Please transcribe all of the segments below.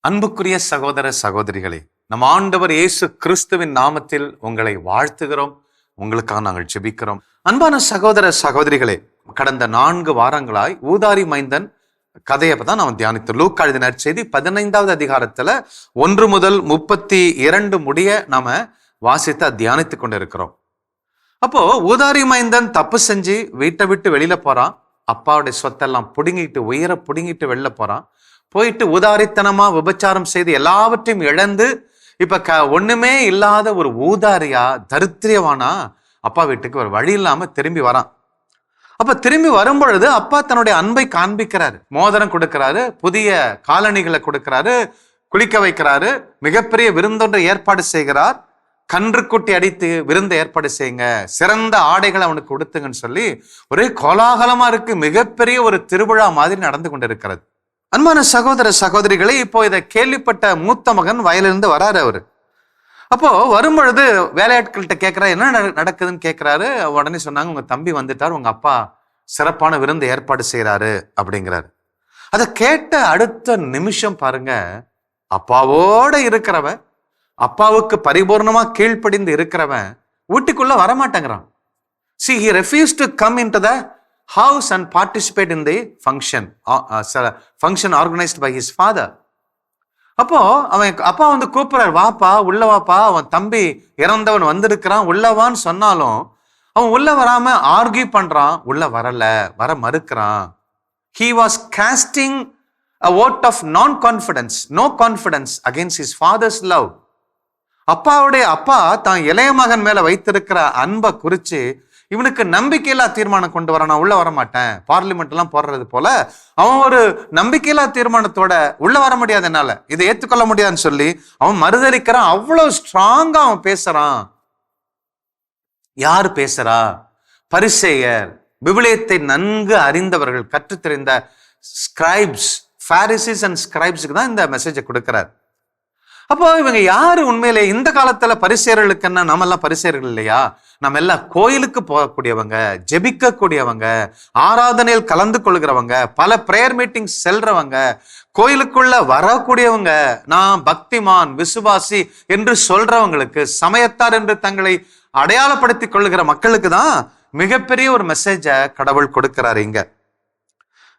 அன்புக்குரிய சகோதர சகோதரிகளே, நம் ஆண்டவர் இயேசு கிறிஸ்துவின் நாமத்தில் உங்களை வாழ்த்துகிறோம். உங்களுக்காக நாங்கள் ஜெபிக்கிறோம். அன்பான சகோதர சகோதரிகளே, கடந்த 4 வாரங்களாய் ஊதாரி மைந்தன் கதையை தான் நாம் தியானித்தோம். லூக்கா எழுதின நற்செய்தி 15வது அதிகாரத்துல 1 முதல் 32 முடிய நாம வாசித்து தியானித்து கொண்டு இருக்கிறோம். அப்போ ஊதாரி மைந்தன் தப்பு செஞ்சு வீட்டை விட்டு வெளியில போறான். அப்பாவுடைய சொத்தெல்லாம் உயிரை புடுங்கிட்டு வெளில போறான். போயிட்டு ஊதாரித்தனமா விபச்சாரம் செய்து எல்லாவற்றையும் இழந்து இப்ப ஒண்ணுமே இல்லாத ஒரு ஊதாரியா தரித்திரியவானா அப்பா வீட்டுக்கு ஒரு வழி இல்லாம திரும்பி வரான். அப்ப திரும்பி வரும் பொழுது அப்பா தன்னுடைய அன்பை காண்பிக்கிறாரு. மோதிரம் கொடுக்கிறாரு, புதிய காலணிகளை கொடுக்கிறாரு, குளிக்க வைக்கிறாரு, மிகப்பெரிய விருந்தொன்றை ஏற்பாடு செய்கிறார். கன்றுக்குட்டி அடித்து விருந்து ஏற்பாடு செய்யுங்க, சிறந்த ஆடைகளை அவனுக்கு கொடுத்துங்கன்னு சொல்லி ஒரே கோலாகலமா இருக்கு. மிகப்பெரிய ஒரு திருவிழா மாதிரி நடந்து கொண்டிருக்கிறது. அன்பான சகோதர சகோதரிகளை, இப்போ இதை கேள்விப்பட்ட மூத்த மகன் வயலிருந்து வராரு. அவரு அப்போ வரும்பொழுது வேலையாட்கள்கிட்ட கேட்கிறாரு, என்ன நடக்குதுன்னு கேட்கிறாரு. உடனே சொன்னாங்க, உங்க தம்பி வந்துட்டார், உங்க அப்பா சிறப்பான விருந்து ஏற்பாடு செய்யறாரு அப்படிங்கிறாரு. அதை கேட்ட அடுத்த நிமிஷம் பாருங்க, அப்பாவோட இருக்கிறவன், அப்பாவுக்கு பரிபூர்ணமா கீழ்ப்படிந்து இருக்கிறவன் வீட்டுக்குள்ள வரமாட்டேங்கிறான். See, he refused to come into the house and participate in the function organized by his father. அப்போ அவன் அப்பா வந்து கூப்பிடுறாரு, வாப்பா உள்ள வாப்பா, அவன் தம்பி இறந்தவன் வந்திருக்கிறான் உள்ளவான்னு சொன்னாலும் அவன் உள்ள வராம ஆர்கியூ பண்றான், உள்ள வர மறுக்கிறான். He was casting a vote of no confidence against his father's love. அப்பா தான் இளைய மகன் மேல வைத்திருக்கிற அன்பை குறிச்சு இவனுக்கு நம்பிக்கையில்லா தீர்மானம் கொண்டு வர, நான் உள்ள வரமாட்டேன், பார்லிமெண்ட் எல்லாம் போடுறது போல அவன் ஒரு நம்பிக்கையில்லா தீர்மானத்தோட உள்ள வர முடியாது, என்னால இதை ஏற்றுக்கொள்ள முடியாதுன்னு சொல்லி அவன் மறுதளிக்கிறான். அவ்வளவு ஸ்ட்ராங்கா அவன் பேசுறான். யாரு பேசுறா? பரிசேயர், விவிலியத்தை நன்கு அறிந்தவர்கள், கற்றுத் தெரிந்த ஸ்கிரைப்ஸ், பாரிசீஸ் அண்ட் ஸ்கிரைப்ஸுக்கு தான் இந்த மெசேஜை கொடுக்கிறார். அப்போ இவங்க யாரு உண்மையிலே? இந்த காலத்துல பரிசேயர்களுக்கு என்ன, நம்ம எல்லாம் பரிசேயர்கள் இல்லையா? நம்ம எல்லாம் கோயிலுக்கு போகக்கூடியவங்க, ஜெபிக்க கூடியவங்க, ஆராதனையில் கலந்து கொள்கிறவங்க, பல பிரேயர் மீட்டிங் செல்றவங்க, கோயிலுக்குள்ள வரக்கூடியவங்க, நான் பக்திமான் விசுவாசி என்று சொல்றவங்களுக்கு, சமயத்தார் என்று தங்களை அடையாளப்படுத்திக் கொள்ளுகிற மக்களுக்கு தான் மிகப்பெரிய ஒரு மெசேஜை கடவுள் கொடுக்கிறாரு இங்க.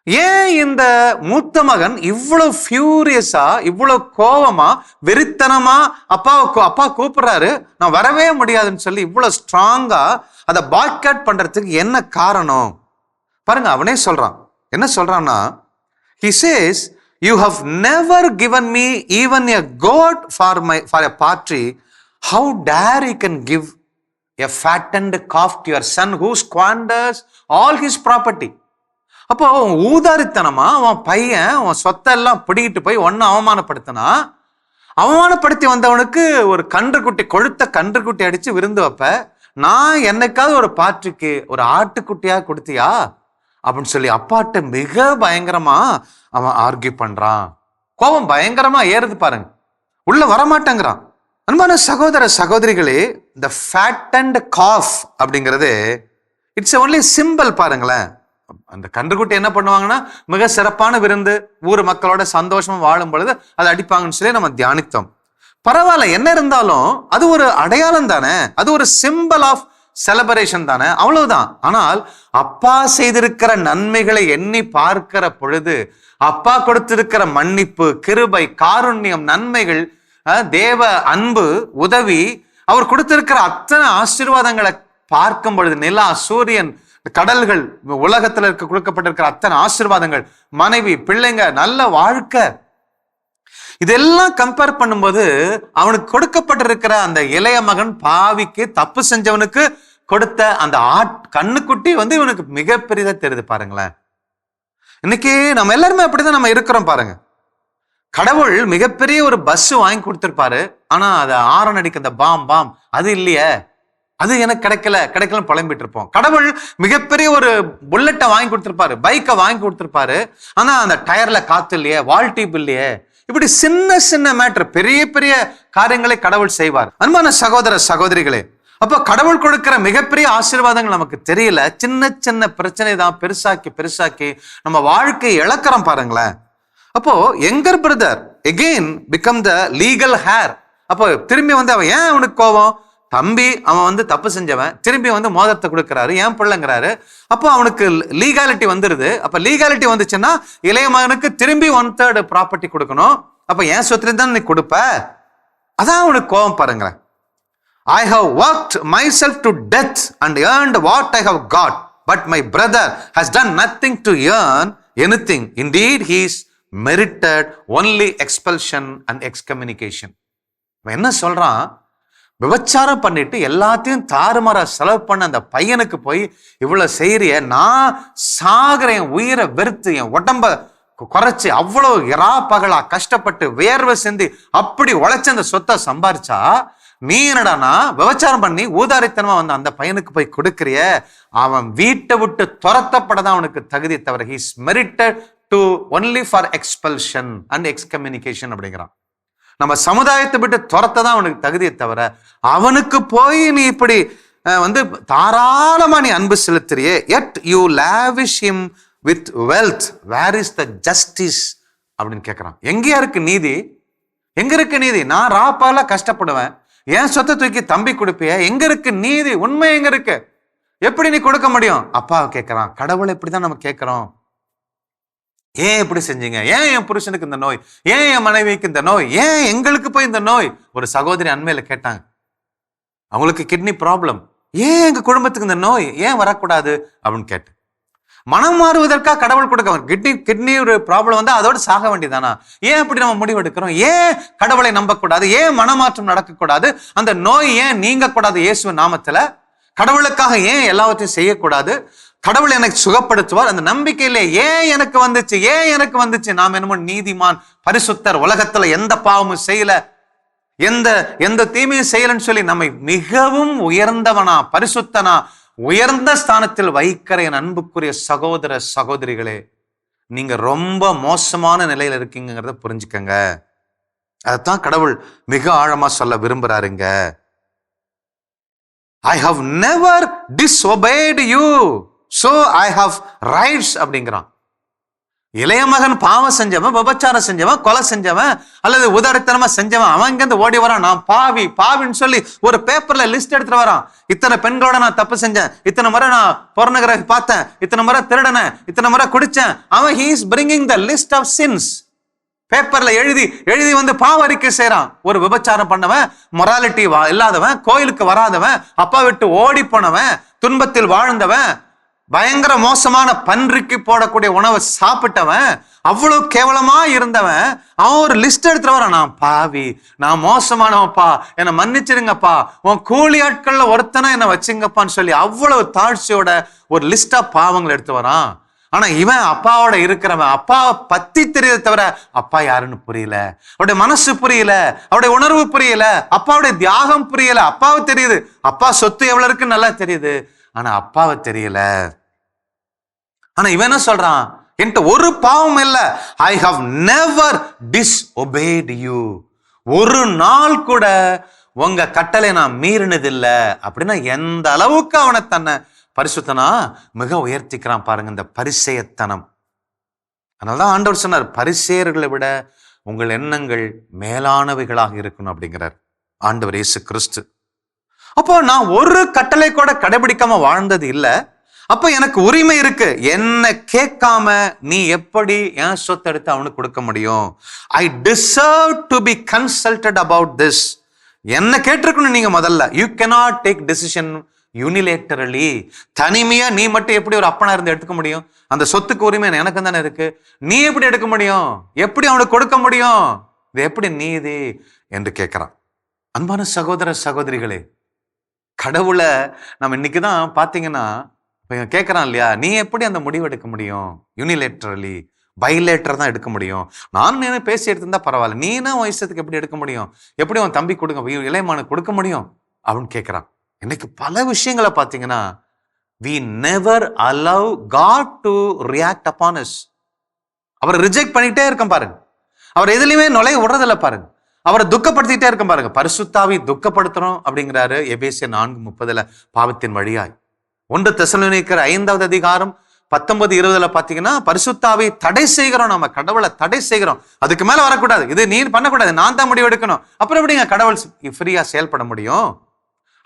ஏன் இந்த மூத்த மகன் இவ்வளவு ஃபியூரியஸா, இவ்வளவு கோவமா, வெறித்தனமா அப்பா கூப்பிடுறாரு, நான் வரவே முடியாதுன்னு சொல்லி இவ்வளவு ஸ்ட்ராங்கா அதை பாய்காட் பண்றதுக்கு என்ன காரணம் பாருங்க. அவனே சொல்றான். என்ன சொல்றான்னா, he says, you have never given me even a goat for a party. How dare you can give a fattened calf to your son who squanders all his property. அப்போ ஊதாரித்தனமா அவன் பையன் அவன் சொத்தெல்லாம் பிடிக்கிட்டு போய் ஒன்னு அவமானப்படுத்தி வந்தவனுக்கு ஒரு கொழுத்த கன்றுக்குட்டி அடிச்சு விருந்து வைப்ப, நான் என்னைக்காவது ஒரு பாட்டுக்கு ஒரு ஆட்டுக்குட்டியா கொடுத்தியா அப்படின்னு சொல்லி அப்பாட்ட மிக பயங்கரமா அவன் ஆர்கியூ பண்றான். கோபம் பயங்கரமா ஏறுது பாருங்க, உள்ள வரமாட்டேங்கிறான். அன்பான சகோதர சகோதரிகளே, இந்த fattened calf அப்படிங்கிறது இட்ஸ் ஒன்லி சிம்பிள். பாருங்களேன், அந்த கன்றுக்குட்டி என்ன பண்ணுவாங்கன்னா, மிக சிறப்பான விருந்து, ஊர் மக்களோட சந்தோஷமா வாழும் பொழுது அதை அடிப்பாங்கன்னு சொல்லி நம்ம தியானித்தோம். பரவாயில்ல, என்ன இருந்தாலும் அது ஒரு அடையாளம் தானே, அது ஒரு சிம்பிள் ஆஃப் செலிப்ரேஷன் தானே, அவ்வளவுதான். ஆனால் அப்பா செய்திருக்கிற நன்மைகளை எண்ணி பார்க்கிற பொழுது, அப்பா கொடுத்திருக்கிற மன்னிப்பு, கிருபை, காருண்யம், நன்மைகள், தேவ அன்பு, உதவி, அவர் கொடுத்திருக்கிற அத்தனை ஆசீர்வாதங்களை பார்க்கும் பொழுது, நிலா, சூரியன், கடல்கள், உலகத்துல கொடுக்கப்பட்டிருக்கிற அத்தனை ஆசீர்வாதங்கள், மனைவி, பிள்ளைங்க, நல்ல வாழ்க்கை, இதெல்லாம் கம்பேர் பண்ணும்போது அவனுக்கு கொடுக்கப்பட்டிருக்கிற அந்த இளைய மகன் பாவிக்கு, தப்பு செஞ்சவனுக்கு கொடுத்த அந்த கண்ணுக்குட்டி வந்து இவனுக்கு மிகப்பெரியதா தெரியுது. பாருங்களேன், இன்னைக்கு நம்ம எல்லாருமே அப்படிதான் நம்ம இருக்கிறோம். பாருங்க, கடவுள் மிகப்பெரிய ஒரு பஸ் வாங்கி கொடுத்திருப்பாரு, ஆனா அது ஆரன் அடிக்க அந்த பாம் அது இல்லையே, அது எனக்கு கிடைக்கல புலம்பிட்டு இருப்போம். கடவுள் மிகப்பெரிய ஒரு புல்லட்டை வாங்கி கொடுத்திருப்பாரு, பைக்கை வாங்கி கொடுத்திருப்பாரு, ஆனா அந்த டயர்ல காத்து இல்லையே, வால் டியூப் இல்லையே. இப்படி சின்ன மேட்டர், பெரிய பெரிய காரியங்களை கடவுள் செய்வார். அன்பான சகோதர சகோதரிகளே, அப்ப கடவுள் கொடுக்கிற மிகப்பெரிய ஆசீர்வாதங்கள் நமக்கு தெரியல, சின்ன பிரச்சனை தான் பெருசாக்கி நம்ம வாழ்க்கையை இழக்கிறோம். பாருங்களேன், அப்போ younger brother again become the legal hair. அப்போ திரும்பி அவன் ஏன் அவனுக்கு கோபம்? தம்பி அவன் தப்பு செஞ்சவன் திரும்பி மோதிரத்தை கொடுக்கிறாரு, ஏன் பிள்ளைங்கிறாரு. அப்போ அவனுக்கு லீகாலிட்டி வந்துருது. அப்ப லீகாலிட்டி வந்துச்சுன்னா இளைய மகனுக்கு திரும்பி 1/3 ப்ராப்பர்ட்டி கொடுக்கணும். அப்ப ஏன் சொத்துல தான் நீ கொடுப்ப, அதான் அவனுக்கு கோபம் பாருங்களேன். I have worked myself to death and earned what I have got, but my brother has done nothing to earn anything. Indeed, he is merited only expulsion and excommunication. என்ன சொல்றான்? விபச்சாரம் பண்ணிட்டு எல்லாத்தையும் தாறுமாறா செலவு பண்ண அந்த பையனுக்கு போய் இவ்வளவு செய்யறிய, நான் சாகுறேன், உயிரை வெறுத்து என் உடம்ப குறைச்சு அவ்வளவு இரா பகலா கஷ்டப்பட்டு வேர்வை செஞ்சு அப்படி உழைச்ச அந்த சொத்தை சம்பாரிச்சா, நீ என்னடானா விபச்சாரம் பண்ணி ஊதாரித்தனமா அந்த பையனுக்கு போய் கொடுக்கிறிய, அவன் வீட்டை விட்டு துரத்தப்படதான் அவனுக்கு தகுதி தவிர he is merited to only for expulsion and excommunication அப்படிங்கிறான். நம்ம சமுதாயத்தை விட்டு துரத்ததான் அவனுக்கு தகுதியை தவிர அவனுக்கு போய் நீ இப்படி தாராளமா நீ அன்பு செலுத்துறியே, yet you lavish him with wealth, where is the justice அப்படின்னு கேட்கிறான். எங்கேயா இருக்கு நீதி? எங்க இருக்கு நீதி? நான் ராப்பால கஷ்டப்படுவேன், ஏன் சொத்தை தூக்கி தம்பி கொடுப்பிய, எங்க இருக்கு நீதி? உண்மை எங்க இருக்கு? எப்படி நீ கொடுக்க முடியும்? அப்பா கேட்கிறான். கடவுளை இப்படிதான் நம்ம கேட்கிறோம். ஏன் இப்படி செஞ்சீங்க? ஏன் என் புருஷனுக்கு இந்த நோய்? ஏன் என் மனைவிக்கு இந்த நோய்? ஏன் எங்களுக்கு போய் இந்த நோய்? ஒரு சகோதரி அண்மையில கேட்டாங்க, அவங்களுக்கு கிட்னி ப்ராப்ளம், ஏன் எங்க குடும்பத்துக்கு இந்த நோய் ஏன் வரக்கூடாது அப்படின்னு கேட்டு, மனம் மாறுவதற்காக கடவுள் கொடுக்க கிட்னி ஒரு ப்ராப்ளம் அதோட சாக வேண்டியதானா? ஏன் இப்படி நம்ம முடிவெடுக்கிறோம்? ஏன் கடவுளை நம்பக்கூடாது? ஏன் மனமாற்றம் நடக்கக்கூடாது? அந்த நோய் ஏன் நீங்க கூடாது? இயேசுவின் நாமத்துல கடவுளுக்காக ஏன் எல்லாவற்றையும் செய்யக்கூடாது? கடவுள் எனக்கு சுகப்படுத்துவார் அந்த நம்பிக்கையிலே ஏன் எனக்கு வந்துச்சு? ஏன் எனக்கு வந்துச்சு? நாம் என்னமோ நீதிமான், பரிசுத்தர், உலகத்துல எந்த பாவமும் செய்யல, எந்த தீமையும் செய்யலன்னு சொல்லி நம்மை மிகவும் உயர்ந்தவனா, பரிசுத்தனா, உயர்ந்த ஸ்தானத்தில் வைக்கிற என் அன்புக்குரிய சகோதர சகோதரிகளே, நீங்க ரொம்ப மோசமான நிலையில இருக்கீங்கிறத புரிஞ்சுக்கங்க. அதைத்தான் கடவுள் மிக ஆழமா சொல்ல விரும்புறாருங்க. I have never disobeyed you, so I have rights அப்படிங்கிறான். இளைய மகன் பாவம் செஞ்சவன், விபச்சாரம் செஞ்சவன், கொலை செஞ்சவன் அல்லது உதாரித்தனமா செஞ்சவன் அவன் இங்கிருந்து ஓடி வரான். நான் பாவின்னு சொல்லி ஒரு பேப்பர்ல லிஸ்ட் எடுத்துட்டு வரான். இத்தனை பெண்களோட நான் தப்பு செஞ்சேன், இத்தனை முறை நான் போர்னோகிராஃபி பார்த்தேன், இத்தனை முறை திருடனேன், இத்தனை முறை குடிச்சேன். அவன் he is bringing the list of sins. பேப்பர்ல எழுதி பாவ அறிக்கை செய்யறான். ஒரு விபச்சாரம் பண்ணவன், மொராலிட்டி இல்லாதவன், கோயிலுக்கு வராதவன், அப்பா விட்டு ஓடி போனவன், துன்பத்தில் வாழ்ந்தவன், பயங்கர மோசமான பன்றிக்கு போடக்கூடிய உணவை சாப்பிட்டவன், அவ்வளவு கேவலமா இருந்தவன், அவன் ஒரு லிஸ்ட் எடுத்துட்டு வரான். நான் பாவி, நான் மோசமானவப்பா, என்னை மன்னிச்சிருங்கப்பா, உன் கூலி ஆட்கள்ல ஒருத்தனை என்னை வச்சுங்கப்பான்னு சொல்லி அவ்வளவு தாழ்ச்சியோட ஒரு லிஸ்டா பாவங்கள் எடுத்து வரான். ஆனா இவன் அப்பாவோட இருக்கிறவன், அப்பாவை பத்தி தெரியத தவிர அப்பா யாருன்னு புரியல, அவருடைய மனசு புரியல, அவருடைய உணர்வு புரியல, அப்பாவுடைய தியாகம் புரியல. அப்பாவை தெரியுது, அப்பா சொத்து எவ்வளவு இருக்குன்னு நல்லா தெரியுது, ஆனா அப்பாவை தெரியல. ஆனா இவன் என்ன சொல்றான்? என்கிட்ட ஒரு பாவம் இல்ல, ஐ ஹவ் நெவர் டிஸ்ஒபேட் யூ, ஒரு நாள் கூட உங்க கட்டளை நான் மீறினது இல்ல அப்படின்னா எந்த அளவுக்கு அவனை தன்னை பரிசுத்தனா மிக உயர்த்திக்கிறான் பாருங்க, இந்த பரிசேயத்தனம். அதனாலதான் ஆண்டவர் சொன்னார், பரிசேயர்களை விட உங்கள் எண்ணங்கள் மேலானவைகளாக இருக்கணும் அப்படிங்கிறார் ஆண்டவர் இயேசு கிறிஸ்து. அப்போ நான் ஒரு கட்டளை கூட கடைபிடிக்காம வாழ்ந்தது இல்லை. அப்ப எனக்கு உரிமை இருக்கு, என்ன கேட்காம நீ எப்படி என் சொத்தை எடுத்து அவனுக்கு கொடுக்க முடியும்? I deserve to be consulted about this. என்ன கேட்டிருக்கணும் நீங்க முதல்ல. You cannot take decision unilaterally. தனிமையா நீ மட்டும் எப்படி ஒரு அப்பனா இருந்து எடுக்க முடியும்? அந்த சொத்துக்கு உரிமை எனக்கு தானே இருக்கு, நீ எப்படி எடுக்க முடியும்? எப்படி அவனுக்கு கொடுக்க முடியும்? இது எப்படி நீதி என்று கேட்கிறான். அன்பான சகோதர சகோதரிகளே, கடவுளை நம்ம இன்னைக்குதான் பாத்தீங்கன்னா கேட்கறான் இல்லையா, நீ எப்படி அந்த முடிவு எடுக்க முடியும்? யூனிலேட்டரலி, பைலேட்டர் தான் எடுக்க முடியும். நான் பேசி எடுத்திருந்தா பரவாயில்ல, நீனா வயசத்துக்கு எப்படி எடுக்க முடியும்? எப்படி அவன் தம்பி கொடுக்க, இளையமானுக்கு கொடுக்க முடியும் அப்படின்னு கேட்கிறான். இன்னைக்கு பல விஷயங்களை பார்த்தீங்கன்னா we never allow God to react upon us. அவரை ரிஜெக்ட் பண்ணிட்டே இருக்கோம் பாருங்க, அவர் எதுலையுமே நுழைய விடுறதில்ல பாருங்க, அவரை துக்கப்படுத்திட்டே இருக்கோம் பாருங்க. பரிசுத்தாவி துக்கப்படுத்துறோம் அப்படிங்கிறாரு எபேசியர் 4:30 பாவத்தின் வழியாய். 1 தெசலோனிக்கர் 5வது அதிகாரம் 19-20 பாத்தீங்கன்னா பரிசுத்தாவை தடை செய்கிறோம், நம்ம கடவுளை தடை செய்கிறோம். அதுக்கு மேல வரக்கூடாது, இது நீ பண்ணக்கூடாது, நான் தான் முடிவு எடுக்கணும். அப்புறம் எப்படிங்க கடவுள் ஃப்ரீயா செயல்பட முடியும்?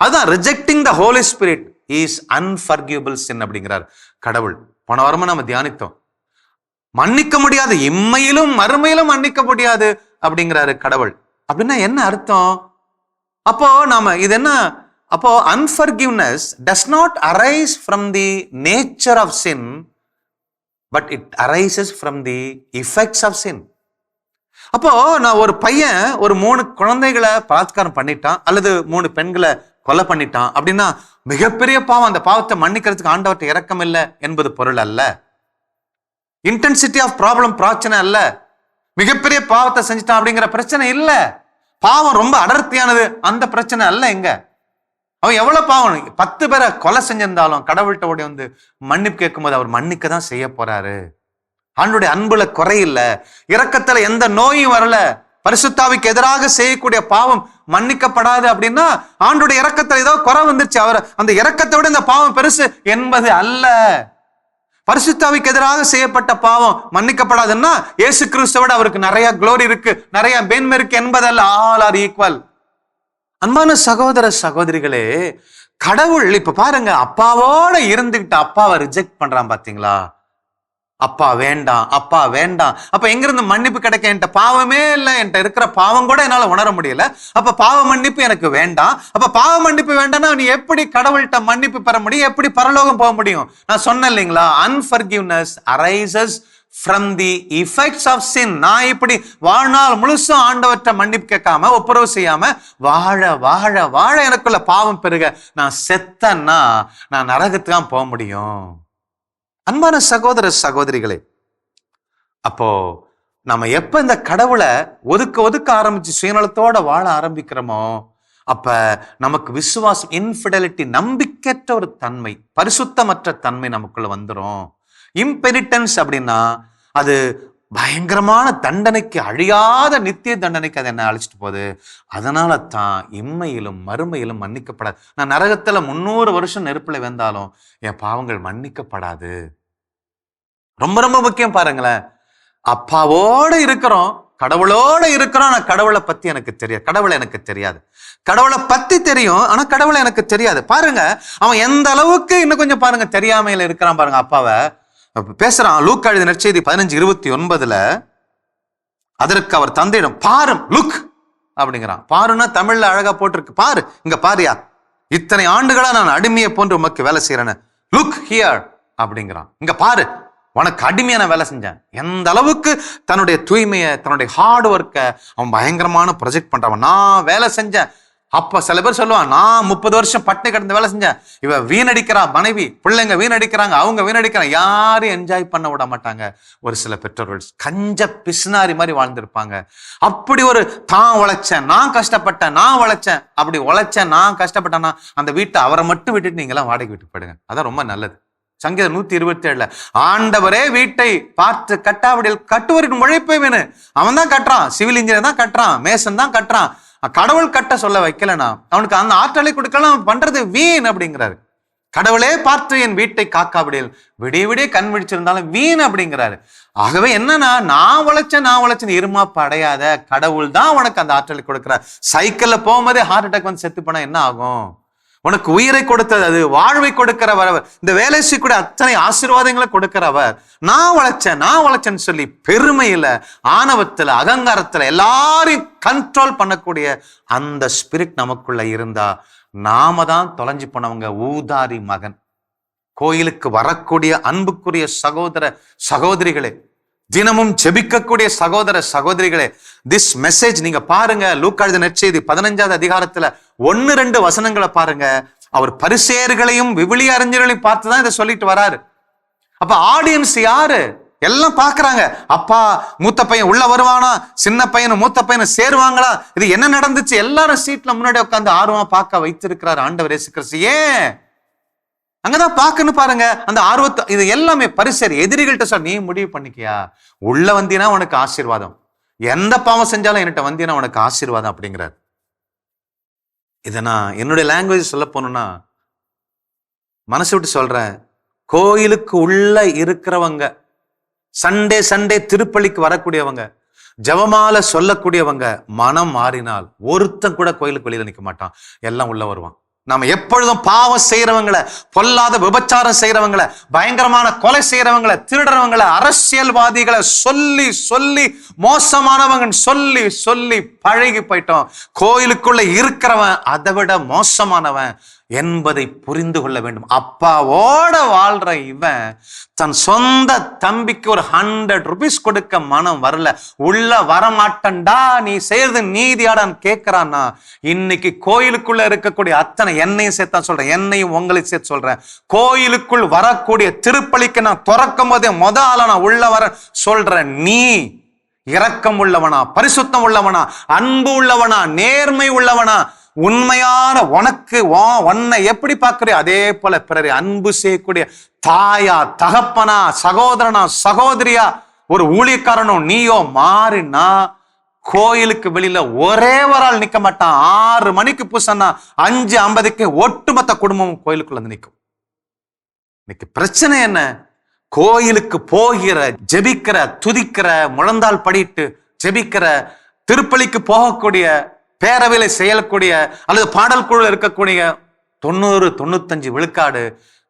அதுதான் rejecting the Holy Spirit is unforgivable sin அப்படிங்கிறார் கடவுள். போன வாரமா நம்ம தியானித்தோம். மன்னிக்க முடியாது, இம்மையிலும் மறுமையிலும் மன்னிக்க முடியாது அப்படிங்கிறாரு கடவுள். அப்படின்னா என்ன அர்த்தம்? அப்போ நாம இது என்ன? அப்போ unforgiveness does not arise from the nature of sin, but it arises from the effects of sin. அப்போ நான் ஒரு பையன் ஒரு 3 குழந்தைகளை பலாத்காரம் பண்ணிட்டான், அல்லது 3 பெண்களை கொலை பண்ணிட்டான் அப்படின்னா மிகப்பெரிய பாவம். அந்த பாவத்தை மன்னிக்கிறதுக்கு ஆண்டவர்கிட்ட இரக்கம் இல்லை என்பது பொருள் அல்ல. இன்டென்சிட்டி ஆஃப் ப்ராப்ளம் பிரச்சனை அல்ல. மிகப்பெரிய பாவத்தை செஞ்சுட்டான் அப்படிங்கிற பிரச்சனை இல்ல. பாவம் ரொம்ப அடர்த்தியானது, அந்த பிரச்சனை அல்ல. எங்க அவன் எவ்வளவு பாவம் 10 பேரை கொலை செஞ்சிருந்தாலும் கடவுள்கிட்ட ஓடி வந்து மன்னிப்பு கேட்கும் போது அவர் மன்னிக்க தான் செய்ய போறாரு. ஆண்டுடைய அன்புல குறையில்ல, இரக்கத்துல எந்த நோயும் வரல. பரிசுத்தாவிக்கு எதிராக செய்யக்கூடிய பாவம் மன்னிக்கப்படாது அப்படின்னா ஆண்டுடைய இரக்கத்துல ஏதோ குறை வந்துருச்சு, அவர் அந்த இரக்கத்தை விட இந்த பாவம் பெருசு என்பது அல்ல. பரிசுத்தாவிக்கு எதிராக செய்யப்பட்ட பாவம் மன்னிக்கப்படாதுன்னா இயேசு கிறிஸ்துவோட அவருக்கு நிறைய குளோரி இருக்கு, நிறைய மேன்மை இருக்கு என்பதல்ல. All are equal. அன்பான சகோதர சகோதரிகளே, கடவுள் இப்ப பாருங்க, அப்பாவோட இருந்துகிட்டு அப்பாவை ரிஜெக்ட் பண்றான் பாத்தீங்களா? அப்பா வேண்டாம், அப்பா வேண்டாம். அப்ப எங்கிருந்து மன்னிப்பு கிடைக்க? என்கிட்ட பாவமே இல்லை, என்கிட்ட இருக்கிற பாவம் கூட என்னால உணர முடியல. அப்ப பாவ மன்னிப்பு எனக்கு வேண்டாம். அப்ப பாவ மன்னிப்பு வேண்டாம்னா நீ எப்படி கடவுள்கிட்ட மன்னிப்பு பெற முடியும்? எப்படி பரலோகம் போக முடியும்? நான் சொன்னேன் இல்லைங்களா, unforgiveness arises from the effects of sin. நான் இப்படி வாழ்நாள் முழுசும் ஆண்டவற்றை மன்னிப்பு கேட்காம ஒப்புரவு செய்யாம வாழ வாழ வாழ எனக்குள்ள பாவம் பெருக நான் செத்தன்னா நான் நரகத்துக்கு தான் போக முடியும். அன்பான சகோதர சகோதரிகளே, அப்போ நம்ம எப்ப இந்த கடவுளை ஒதுக்க ஆரம்பிச்சு சுயநலத்தோட வாழ ஆரம்பிக்கிறோமோ அப்ப நமக்கு விசுவாசம், இன்ஃபிடலிட்டி, நம்பிக்கையற்ற ஒரு தன்மை, பரிசுத்தமற்ற தன்மை நமக்குள்ள வந்துடும். இம்பெனிட்டன்ஸ் அப்படின்னா அது பயங்கரமான தண்டனைக்கு, அழியாத நித்திய தண்டனைக்கு அது என்ன அழைச்சிட்டு போகுது. அதனால தான் இம்மையிலும் மறுமையிலும் மன்னிக்கப்படாது. நான் நரகத்துல 300 வருஷம் நெருப்புல வெந்தாலும் என் பாவங்கள் மன்னிக்கப்படாது. ரொம்ப ரொம்ப முக்கியம் பாருங்களேன். அப்பாவோட இருக்கிறோம், கடவுளோட இருக்கிறோம், ஆனா கடவுளை பத்தி எனக்கு தெரியாது, கடவுளை எனக்கு தெரியாது. கடவுளை பத்தி தெரியும், ஆனா கடவுளை எனக்கு தெரியாது. பாருங்க அவன் எந்த அளவுக்கு இன்னும் கொஞ்சம் பாருங்க தெரியாமையில இருக்கிறான் பாருங்க. அப்பாவை பேசுறான். லூக்கா எழுதின நற்செய்தி 15:29 அதற்கு அவர் தந்தையிடம் பாரும், லுக் அப்படிங்கிறான். பாருன்னா தமிழ்ல அழகா போட்டிருக்கு, பாரு, இங்க பாரியா, இத்தனை ஆண்டுகளா நான் அடிமையை போன்று உமக்கு வேலை செய்யறேன்னு, லுக் ஹியர் அப்படிங்கிறான். இங்க பாரு, உனக்கு அடிமையான வேலை செஞ்சேன். எந்த அளவுக்கு தன்னுடைய தூய்மையை, தன்னுடைய ஹார்ட் ஒர்க்கை அவன் பயங்கரமான ப்ரொஜெக்ட் பண்றான். நான் வேலை செஞ்சேன். அப்ப சில பேர் சொல்லுவான், நான் 30 வருஷம் பட்டை கடந்து வேலை செஞ்சேன், இவ வீணடிக்கிறா, மனைவி பிள்ளைங்க வீணடிக்கிறாங்க, அவங்க வீணடிக்கிறாங்க. யாரும் என்ஜாய் பண்ண விட மாட்டாங்க. ஒரு சில பெற்றோர்கள் கஞ்ச பிசுனாரி மாதிரி வாழ்ந்திருப்பாங்க. அப்படி ஒரு தான் உழைச்சேன், நான் கஷ்டப்பட்டேன், நான் உழைச்சேன், அப்படி உழைச்சேன், நான் கஷ்டப்பட்டேன்னா அந்த வீட்டை அவரை மட்டும் விட்டுட்டு நீங்க எல்லாம் வாடகை விட்டு போயிடுங்க. அதான் ரொம்ப நல்லது. சங்கீதம் 127 ஆண்டவரே வீட்டை பார்த்து கட்டாவிடில் கட்டுவரின் உழைப்பே வேணும். அவன் தான் கட்டுறான், சிவில் இன்ஜினியர் தான் கட்டுறான், மேசன் தான் கட்டுறான். கடவுள் கட்ட சொல்ல வைக்கலனா அவனுக்கு அந்த ஆற்றலை கொடுக்கலாம், பண்றது வீண் அப்படிங்கிறாரு. கடவுளே பார்த்து என் வீட்டை காக்காவிடில் விடிய விடிய கண் விழிச்சிருந்தாலும் வீண் அப்படிங்கிறாரு. ஆகவே என்னன்னா, நான் உழைச்சேன் இருமாப்பு அடையாத, கடவுள் தான் உனக்கு அந்த ஆற்றலை கொடுக்கிறார். சைக்கிள்ல போகும்போதே ஹார்ட் அட்டாக் வந்து செத்து போனா என்ன ஆகும்? உனக்கு உயிரை கொடுத்தது அது, வாழ்வை கொடுக்கிறவர் அவர், இந்த வேலை செய்யக்கூடிய அத்தனை ஆசீர்வாதங்களை கொடுக்கிறவர். நான் உழைச்சேன்னு சொல்லி பெருமையில, ஆணவத்துல, அகங்காரத்துல எல்லாரையும் கண்ட்ரோல் பண்ணக்கூடிய அந்த ஸ்பிரிட் நமக்குள்ள இருந்தா நாம தான் தொலைஞ்சு போனவங்க. ஊதாரி மகன். கோயிலுக்கு வரக்கூடிய அன்புக்குரிய சகோதர சகோதரிகளே, தினமும் ஜெபிக்கக்கூடிய சகோதர சகோதரிகளே, திஸ் மெசேஜ் நீங்க பாருங்க. லூக்கா எழுதின நற்செய்தி 15வது அதிகாரத்துல 1-2 வசனங்களை பாருங்க. அவர் பரிசேயர்களையும் விவிலிய அறிஞர்களையும் பார்த்துதான் இதை சொல்லிட்டு வராரு. அப்ப ஆடியன்ஸ் யாரு? எல்லாம் பாக்குறாங்க. அப்பா மூத்த பையன் உள்ள வருவானா, சின்ன பையனும் மூத்த பையனும் சேருவாங்களா, இது என்ன நடந்துச்சு, எல்லாரும் சீட்ல முன்னாடி உட்காந்து ஆர்வமா பார்க்க வைத்திருக்கிறார் ஆண்டவர் இயேசு கிறிஸ்து. ஏன் அங்கதான் பாக்கணும் பாருங்க அந்த ஆர்வத்தை. இது எல்லாமே பரிசேர் எதிரிகள்கிட்ட சொல்ல, நீ முடிவு பண்ணிக்கியா, உள்ள வந்தீனா உனக்கு ஆசீர்வாதம், எந்த பாவம் செஞ்சாலும் என்கிட்ட வந்தீனா உனக்கு ஆசீர்வாதம் அப்படிங்கிறார். இதை நான் என்னுடைய லாங்குவேஜ் சொல்ல போனோம்னா, மனசு விட்டு சொல்றேன், கோயிலுக்கு உள்ள இருக்கிறவங்க, சண்டே திருப்பலிக்கு வரக்கூடியவங்க, ஜெபமாலை சொல்லக்கூடியவங்க மனம் மாறினால் ஒருத்தன் கூட கோயிலுக்கு வெளியில நிக்க மாட்டான், எல்லாம் உள்ள வருவான். நாம எப்பொழுதும் பாவம் செய்யறவங்களை, பொல்லாத விபச்சாரம் செய்யறவங்களை, பயங்கரமான கொலை செய்யறவங்களை, திருடுறவங்களை, அரசியல்வாதிகளை சொல்லி சொல்லி மோசமானவங்க சொல்லி சொல்லி பழகி போயிட்டோம். கோயிலுக்குள்ள இருக்கிறவன் அதை விட மோசமானவன் என்பதை புரிந்து கொள்ள வேண்டும். அப்பாவோட வாழ்ற இவன் தன் சொந்த தம்பிக்கு ஒரு 100 rupees கொடுக்க மனம் வரல, உள்ள வரமாட்டண்டா, நீ செய்யறது நீதியாடான்னு கேட்கிறான்னா, இன்னைக்கு கோயிலுக்குள்ள இருக்கக்கூடிய அத்தனை, என்னையும் சேர்த்தான் சொல்றேன், என்னையும் உங்களையும் சேர்த்து சொல்றேன், கோயிலுக்குள் வரக்கூடிய திருப்பலிக்கு நான் திறக்கும் போதே ஆளா நான் உள்ள வர சொல்றேன், நீ இரக்கம் உள்ளவனா, பரிசுத்தம் உள்ளவனா, அன்பு உள்ளவனா, நேர்மை உள்ளவனா, உண்மையான உனக்கு உன்னை எப்படி பார்க்கிறியோ அதே போல பிறரை அன்பு செய்யக்கூடிய தாயா, தகப்பனா, சகோதரனா, சகோதரியா, ஒரு ஊழியக்காரனோ நீயோ மாறினா கோயிலுக்கு வெளியில ஒரே ஒரு ஆள் நிக்க மாட்டான். 6 மணிக்கு பூசன்னா 5:50 ஒட்டுமொத்த குடும்பமும் கோயிலுக்குள்ள வந்து நிற்கும். இன்னைக்கு பிரச்சனை என்ன? கோயிலுக்கு போகிற, ஜெபிக்கிற, துதிக்கிற, முழந்தால் படிட்டு ஜெபிக்கிற, திருப்பலிக்கு போகக்கூடிய, பேரவையில செயலக்கூடிய அல்லது பாடல் குழு இருக்கக்கூடிய 90-95 விழுக்காடு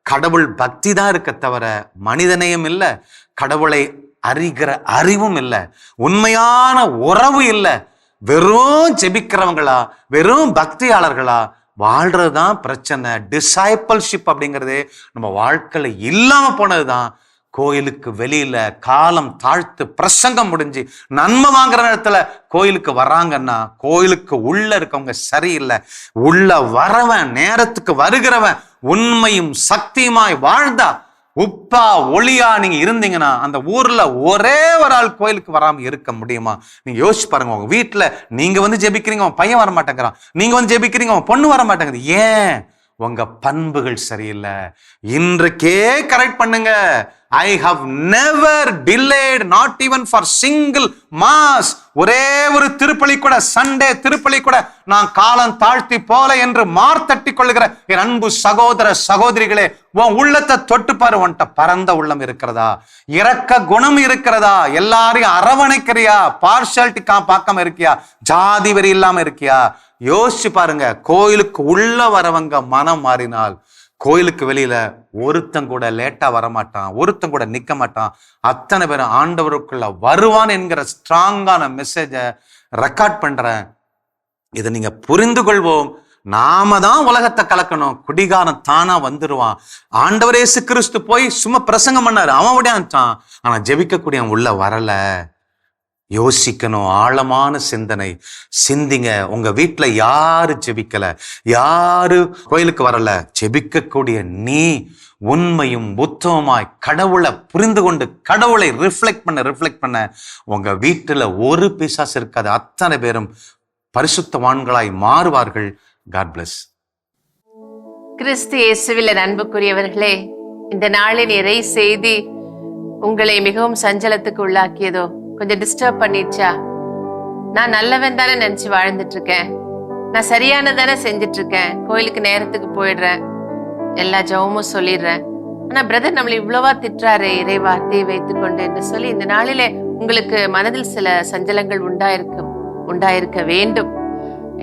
கடவுள் பக்தி தான் இருக்க தவிர மனிதனையும் இல்லை, கடவுளை அறிகிற அறிவும் இல்லை, உண்மையான உறவு இல்லை. வெறும் ஜெபிக்கிறவங்களா, வெறும் பக்தியாளர்களா வாழ்றதுதான் பிரச்சனை. டிசைபிள்ஷிப் அப்படிங்கிறது நம்ம வாழ்க்கையில இல்லாம போனதுதான். கோயிலுக்கு வெளியில காலம் தாழ்த்து பிரசங்கம் முடிஞ்சு நன்மை வாங்குற நேரத்துல கோயிலுக்கு வர்றாங்கன்னா கோயிலுக்கு உள்ள இருக்கவங்க சரியில்லை. உள்ள வரவன், நேரத்துக்கு வருகிறவன் உண்மையும் சக்தியுமாய் வாழ்ந்தா, உப்பா ஒளியா நீங்க இருந்தீங்கன்னா அந்த ஊர்ல ஒரே ஒரு ஆள் கோயிலுக்கு வராம இருக்க முடியுமா? நீங்க யோசிச்சு பாருங்க. உங்க வீட்டுல நீங்க வந்து ஜெபிக்கிறீங்க, உன் பையன் வர மாட்டேங்கிறான், நீங்க வந்து ஜெபிக்கிறீங்க, உன் பொண்ணு வர மாட்டேங்குது. ஏன்? உங்க பண்புகள் சரியில்லை. இன்றைக்கே கரெக்ட் பண்ணுங்க. I have never delayed, not even for single mass. ஒரே ஒரு திருப்பலி கூட, சண்டே திருப்பலி கூட நான் காலம் தாழ்த்தி போல என்று மார்த்தட்டி கொள்ளுகிற என் அன்பு சகோதர சகோதரிகளே, உன் உள்ளத்தை தொட்டு பாரு. உன்கிட்ட பரந்த உள்ளம் இருக்கிறதா? இரக்க குணம் இருக்கிறதா? எல்லாரையும் அரவணைக்கிறியா? பார்ஷாலிட்டி பார்க்காம இருக்கியா? ஜாதி வெறி இல்லாம இருக்கியா? யோசிச்சு பாருங்க. கோயிலுக்கு உள்ள வரவங்க மனம் மாறினால் கோயிலுக்கு வெளியில ஒருத்தன் கூட லேட்டா வரமாட்டான், ஒருத்தன் கூட நிக்க மாட்டான். அத்தனை பேரும் ஆண்டவருக்குள்ள வருவான் என்கிற ஸ்ட்ராங்கான மெசேஜை ரெக்கார்ட் பண்றேன். இதை நீங்க புரிந்து கொள்வோம். நாம தான் உலகத்தை கலக்கணும். குடிகாரன் தானா வந்துருவான். ஆண்டவர் இயேசு கிறிஸ்து போய் சும்மா பிரசங்கம் பண்ணாரு, அவன் விடான்ட்டான். ஆனா ஜெபிக்கக்கூடிய உள்ள வரல. யோசிக்கணும். ஆழமான சிந்தனை சிந்திங்க. உங்க வீட்டுல யாரு ஜெபிக்கல, யாரு கோயிலுக்கு வரல, ஜெபிக்கக்கூடிய நீ உண்மையும் உத்தமமாய் கடவுளை புரிந்து கொண்டு கடவுளை ரிஃப்ளெக்ட் பண்ண உங்க வீட்டுல ஒரு பிசாசு இருக்காது. அத்தனை பேரும் பரிசுத்தவான்களாய் மாறுவார்கள். God plus. கிறிஸ்து இயேசுவில் அன்புக்குரியவர்களே, இந்த நாளின் இறை செய்தி உங்களை மிகவும் சஞ்சலத்துக்கு உள்ளாக்கியதோ, கொஞ்சம் டிஸ்டர்ப் பண்ணிடுச்சா? நான் நல்லவன் தானே நினைச்சு வாழ்ந்துட்டு இருக்கேன், நான் சரியானதானே செஞ்சுட்டு இருக்கேன், கோயிலுக்கு நேரத்துக்கு போயிடுறேன், எல்லா ஜெபமும் சொல்லிடுறேன், ஆனா பிரதர் நம்மளை இவ்வளவா திட்டுறாரு இறை வார்த்தையை வைத்துக்கொண்டு என்று சொல்லி இந்த நாளிலே உங்களுக்கு மனதில் சில சஞ்சலங்கள் உண்டாயிருக்க வேண்டும்.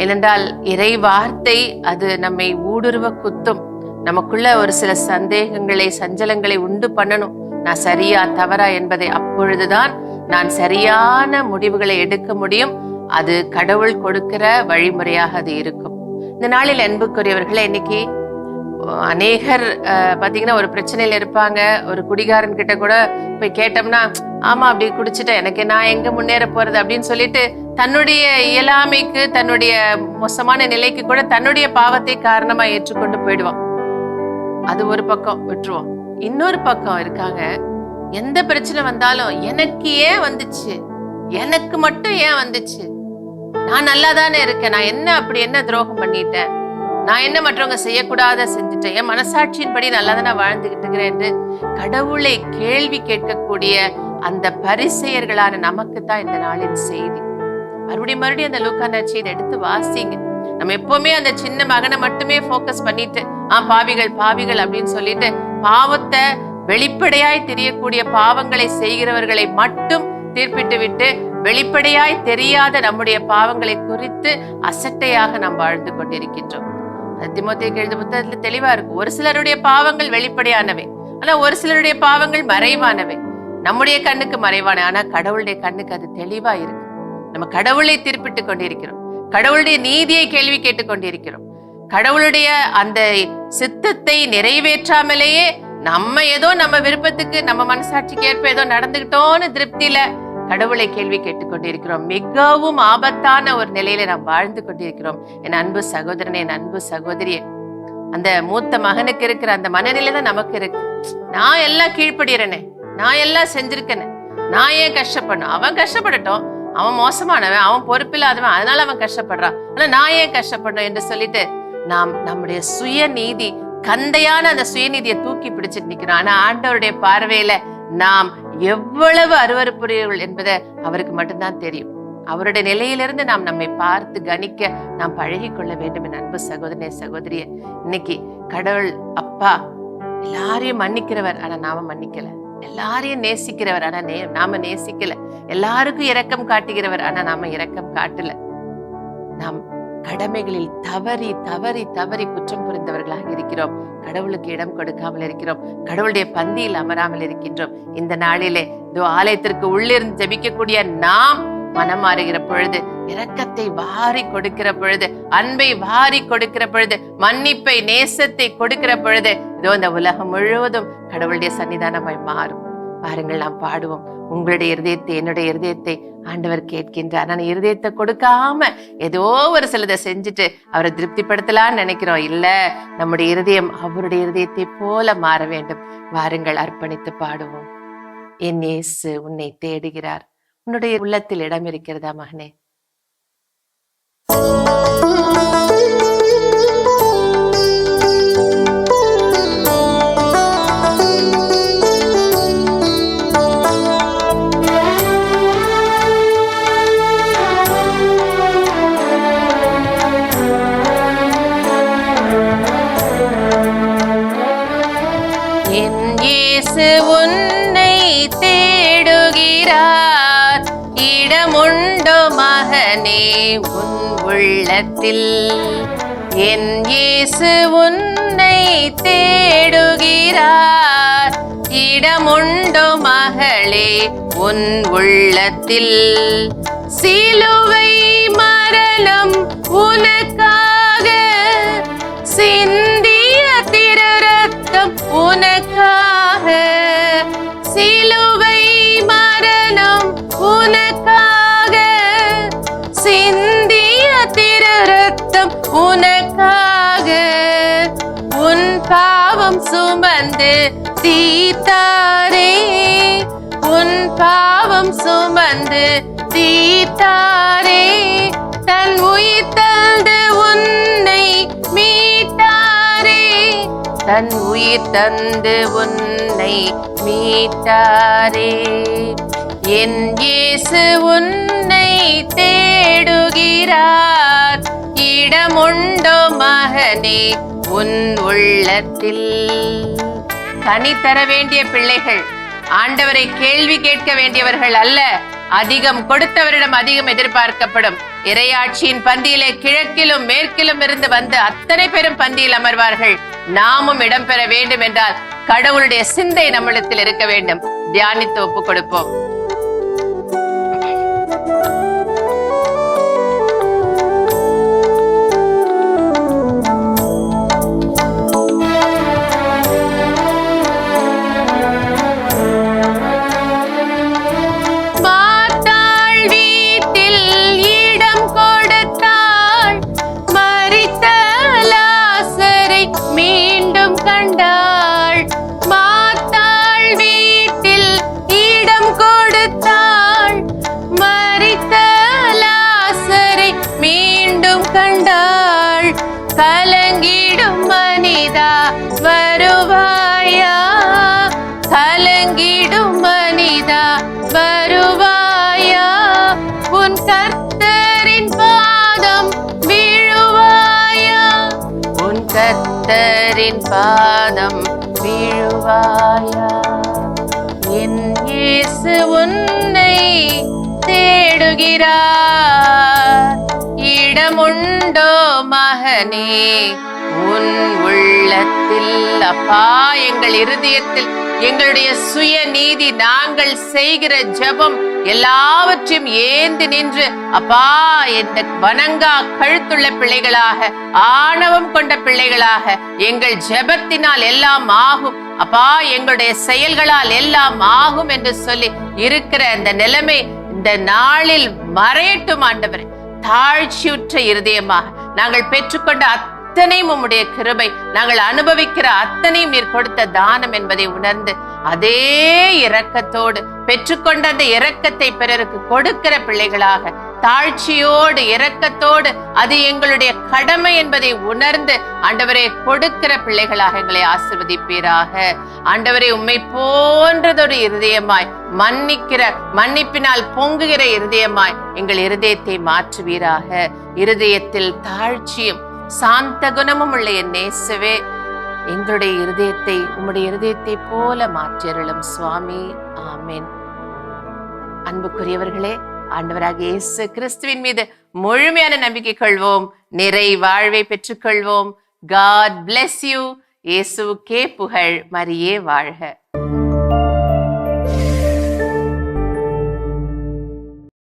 ஏனென்றால் இறை வார்த்தை அது நம்மை ஊடுருவ குத்தும். நமக்குள்ள ஒரு சில சந்தேகங்களை, சஞ்சலங்களை உண்டு பண்ணணும். நான் சரியா தவறா என்பதை. அப்பொழுதுதான் நான் சரியான முடிவுகளை எடுக்க முடியும். அது கடவுள் கொடுக்கிற வழிமுறையாக அது இருக்கும். இந்த நாளில் அன்புக்குரியவர்களே, இன்னைக்கு அநேகர் பாத்தீங்கன்னா ஒரு பிரச்சனையில இருப்பாங்க. ஒரு குடிகாரன் கிட்ட கூட போய் கேட்டோம்னா, ஆமா அப்படி குடிச்சுட்டேன், எனக்கு நான் எங்க முன்னேற போறது அப்படின்னு சொல்லிட்டு தன்னுடைய இயலாமைக்கு, தன்னுடைய மோசமான நிலைக்கு கூட தன்னுடைய பாவத்தை காரணமா ஏற்றுக்கொண்டு போயிடுவான். அது ஒரு பக்கம் விட்டுருவோம். இன்னொரு பக்கம் இருக்காங்க, எந்த பிரச்சனை வந்தாலும் எனக்கு ஏன் வந்துச்சு, எனக்கு மட்டும் ஏன் வந்துச்சு, நான் நல்லா தானே இருக்கேன், நான் என்ன துரோகம் பண்ணிட்டேன், நான் என்ன மற்றவங்க செய்யக்கூடாத செஞ்சுட்டேன், என் மனசாட்சியின்படி நல்லா தானே வாழ்ந்துகிட்டு இருக்கிறேன் என்று கடவுளை கேள்வி கேட்கக்கூடிய அந்த பரிசெயர்களான நமக்கு தான் இந்த நாளின் செய்தி. மறுபடியும் அந்த லூக்கா நற்செய்தியை எடுத்து வாசிங்க. நம்ம எப்பவுமே அந்த சின்ன மகனை மட்டுமே போக்கஸ் பண்ணிட்டு பாவிகள் அப்படின்னு சொல்லிட்டு பாவத்தை வெளிப்படையாய் தெரியக்கூடிய பாவங்களை செய்கிறவர்களை மட்டும் தீர்ப்பிட்டு விட்டு வெளிப்படையாய் தெரியாத நம்முடைய பாவங்களை குறித்து அசட்டையாக நாம் வாழ்ந்து கொண்டிருக்கின்றோம். தீமோத்தேயுக்கு எழுதிய புத்தகத்துல தெளிவா இருக்கு. ஒரு சிலருடைய பாவங்கள் வெளிப்படையானவை, ஆனா ஒரு சிலருடைய பாவங்கள் மறைவானவை. நம்முடைய கண்ணுக்கு மறைவான, ஆனா கடவுளுடைய கண்ணுக்கு அது தெளிவா இருக்கு. நம்ம கடவுளை தீர்ப்பிட்டு கொண்டிருக்கிறோம், கடவுளுடைய நீதியை கேள்வி கேட்டுக் கொண்டிருக்கிறோம். கடவுளுடைய அந்த சித்தத்தை நிறைவேற்றாமலேயே நம்ம ஏதோ நம்ம விருப்பத்துக்கு நம்ம மனசாட்சிக்கு ஏற்ப ஏதோ நடந்துகிட்டோன்னு திருப்தியில கடவுளை கேள்வி கேட்டுக்கொண்டிருக்கிறோம். மிகவும் ஆபத்தான ஒரு நிலையில நாம் வாழ்ந்து கொண்டிருக்கிறோம். என் அன்பு சகோதரனே, என் அன்பு சகோதரியே, அந்த மூத்த மகனுக்கு இருக்கிற அந்த மனநிலை தான் நமக்கு இருக்கு. நான் எல்லாம் கீழ்ப்படுகிறேனே, நான் எல்லாம் செஞ்சிருக்கேனே, நான் ஏன் கஷ்டப்படணும்? அவன் கஷ்டப்படட்டும், அவன் மோசமானவன், அவன் பொறுப்பில்லாதவன், அதனால அவன் கஷ்டப்படுறான், ஆனா நான் ஏன் கஷ்டப்படணும் என்று சொல்லிட்டு நாம் நம்முடைய சுயநீதி, கந்தையான அந்த சுயநீதியை தூக்கி பிடிச்சிட்டு நிக்கிறோம். ஆனா ஆண்டவருடைய பார்வையில நாம் எவ்வளவு அருவருப்புரியவர்கள் என்பதை அவருக்கு மட்டும்தான் தெரியும். அவருடைய நிலையிலிருந்து நாம் நம்மை பார்த்து கணிக்க நாம் பழகி கொள்ள வேண்டும். என் அன்பு சகோதரனே, சகோதரிய, இன்னைக்கு கடவுள் அப்பா எல்லாரையும் மன்னிக்கிறவர், ஆனா நாம மன்னிக்கல. எல்லாரையும் நேசிக்கிறவர், ஆனா நாம நேசிக்கல. எல்லாருக்கும் இரக்கம் காட்டுகிறவர், ஆனா நாம இரக்கம் காட்டல. நாம் கடமைகளில் தவறி தவறி தவறி குற்றம் புரிந்தவர்களாக இருக்கிறோம். கடவுளுக்கு இடம் கொடுக்காமல் இருக்கிறோம். கடவுளுடைய பந்தியில் அமராமல் இருக்கின்றோம். இந்த நாளிலே ஆலயத்திற்கு உள்ளிருந்து ஜெபிக்கக்கூடிய நாம் மனம் மாறுகிற பொழுது, இரக்கத்தை வாரி கொடுக்கிற பொழுது, அன்பை வாரி கொடுக்கிற பொழுது, மன்னிப்பை நேசத்தை கொடுக்கிற பொழுது, இந்த உலகம் முழுவதும் கடவுளுடைய சன்னிதானமாய் மாறும். பாருங்கள், நாம் பாடுவோம். உங்களுடைய இருதயத்தை, என்னுடைய இருதயத்தை ஆண்டவர் கேட்கின்றார். நான் இருதயத்தை கொடுக்காம ஏதோ ஒரு சிலதை செஞ்சுட்டு அவரை திருப்திப்படுத்தலாம்னு நினைக்கிறோம். இல்ல, நம்முடைய இருதயம் அவருடைய இருதயத்தை போல மாற வேண்டும். வாருங்கள், அர்ப்பணித்து பாடுவோம். என் இயேசு உன்னை தேடுகிறார். உன்னுடைய உள்ளத்தில் இடம் இருக்கிறதா மகனே? உன்னை தேடுகிறார். இடமுண்டோ மகனே உன் உள்ளத்தில்? என் இயேசு உன்னை தேடுகிறார். இடமுண்டோ மகளே உன் உள்ளத்தில்? சிலுவை மரணம் உனக்காக சிந்திய திரு ரத்தம் உனக்காக. சிலுவை மரணம் உனக்காக சிந்திய திரு ரத்தம் உனக்காக. உன் பாவம் சுமந்து தீர்த்தாரே, உன் பாவம் சுமந்து தீர்த்தாரே. தன் உயிர் தந்து உன்னை மீட்டாரே, தன் உயிர் தந்து உன்னை மீட்டாரே. என் இயேசு உன்னை தேடுகிறார். இடமுண்டோ மகனே உன் உள்ளத்தில்? கனி தர வேண்டிய பிள்ளைகள் ஆண்டவரை கேள்வி கேட்க வேண்டியவர்கள் அல்ல, அதிகம் கொடுத்தவரிடம் அதிகம் எதிர்பார்க்கப்படும். இறையாட்சியின் பந்தியிலே கிழக்கிலும் மேற்கிலும் இருந்து வந்து அத்தனை பேரும் பந்தியில் அமர்வார்கள். நாமும் இடம்பெற வேண்டும் என்றால் கடவுளுடைய சிந்தை நம்மிடத்தில் இருக்க வேண்டும். தியானித்து ஒப்புக் கொடுப்போம். கலங்கிடும் மனிதா வருவாயா, கலங்கிடும் மனிதா வருவாயா. உன் கர்த்தரின் பாதம் விழுவாயா, உன் கர்த்தரின் கர்த்தரின் பாதம் வீழுவாயா. என் இயேசு உன்னை தேடுகிறார். இடமுண்டோ மகனே உன் உள்ளத்தில்? அப்பா, எங்கள் இருதயத்தில் எங்களுடைய சுய நீதி, நாங்கள் செய்கிற ஜெபம் எல்லாவற்றையும் ஏந்தி நின்று, அப்பா, இந்த வணங்கா கழுத்துள்ள பிள்ளைகளாக, ஆணவம் கொண்ட பிள்ளைகளாக, எங்கள் ஜெபத்தினால் எல்லாம் ஆகும் அப்பா, எங்களுடைய செயல்களால் எல்லாம் ஆகும் என்று சொல்லி இருக்கிற அந்த நிலைமை இந்த நாளில் மறையட்டும் ஆண்டவரே. தாழ்ச்சியுற்ற இருதயமாக நாங்கள் பெற்றுக்கொண்ட அத்தனையும் உம்முடைய கிருபை, நாங்கள் அனுபவிக்கிற அத்தனையும் நீர் கொடுத்த தானம் என்பதை உணர்ந்து அதே இரக்கத்தோடு பெற்றுக்கொண்ட அந்த இரக்கத்தை பிறருக்கு கொடுக்கிற பிள்ளைகளாக, தாழ்ச்சியோடு இரக்கத்தோடு அது எங்களுடைய கடமை என்பதை உணர்ந்து ஆண்டவரே கொடுக்கிற பிள்ளைகளாக எங்களை ஆசீர்வதிப்பீராக. ஆண்டவரே, உம்மை போன்றதொரு இருதயமாய், மன்னிப்பினால் பொங்குகிற இருதயமாய் எங்கள் இருதயத்தை மாற்றுவீராக. இருதயத்தில் தாழ்ச்சியும் சாந்த குணமும் உள்ள என் நேசவே, எங்களுடைய இருதயத்தை உம்முடைய இருதயத்தை போல மாற்றியருளும் சுவாமி. ஆமென். அன்புக்குரியவர்களே, ஆண்டவராகிய இயேசு கிறிஸ்துவின் மீது முழுமையான நம்பிக்கை கொள்வோம், நிறை வாழ்வை பெற்றுக்கொள்வோம். God bless you. இயேசுவுக்கே புகழ். மரியே வாழ்க.